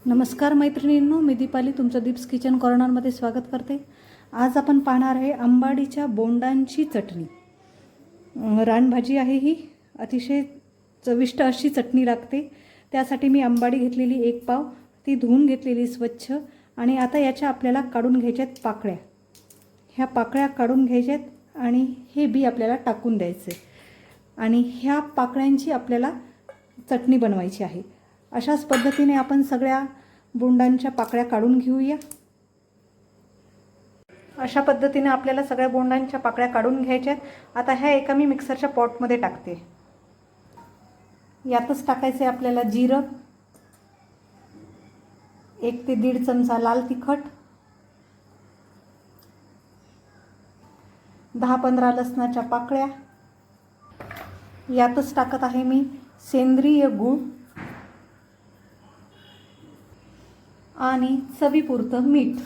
नमस्कार मैत्रिणींनो, मी दीपाली तुमचं दीप्स किचन कॉर्नरमध्ये स्वागत करते। आज आपण पाहणार आहे आंबाडीच्या बोंडांची चटणी। रानभाजी आहे ही, अतिशय चविष्ट अशी चटणी लागते। त्यासाठी मी आंबाडी घेतलेली 1 पाव, ती धुवून घेतलेली स्वच्छ। आणि आता याच्या आपल्याला काढून घ्यायच्यात पाकळ्या। ह्या पाकळ्या काढून घ्यायच्यात आणि हे बी आपल्याला टाकून द्यायचे आणि ह्या पाकळ्यांची आपल्याला चटणी बनवायची आहे। अशाच पद्धतीने आपण सगळ्या बोंडांच्या पाकळ्या काढून घेऊया। अशा पद्धतीने आपल्याला सगळ्या बोंडांच्या पाकळ्या काढून घ्यायच्यात। आता ह्या एका मी मिक्सरच्या पॉटमध्ये टाकते। यातच टाकायचे आपल्याला जिरं, 1 ते 1.5 चमचा लाल तिखट, 10-15 लसणाच्या पाकळ्या। यातच टाकत आहे मी सेंद्रिय गूळ आणि चवीपुरतं मीठ।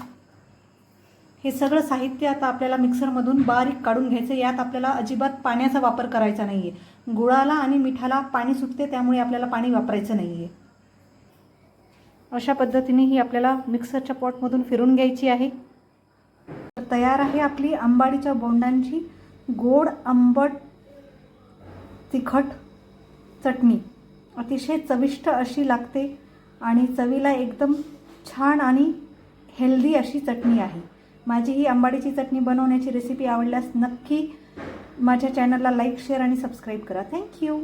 हे सगळं साहित्य आता आपल्याला मिक्सरमधून बारीक काढून घ्यायचं। यात आपल्याला अजिबात पाण्याचा वापर करायचा नाही आहे। गुळाला आणि मिठाला पाणी सुटते, त्यामुळे आपल्याला पाणी वापरायचं नाही आहे। अशा पद्धतीने ही आपल्याला मिक्सरच्या पॉटमधून फिरून घ्यायची आहे। तयार आहे आपली आंबाडीच्या बोंडांची गोड आंबट तिखट चटणी। अतिशय चविष्ट अशी लागते आणि चवीला एकदम छान आणि हेल्दी अशी चटणी आहे। माझी ही आंबाडीची चटणी बनवण्याची रेसिपी आवडल्यास नक्की माझ्या चॅनलला लाईक, शेअर आणि सबस्क्राईब करा। थँक्यू।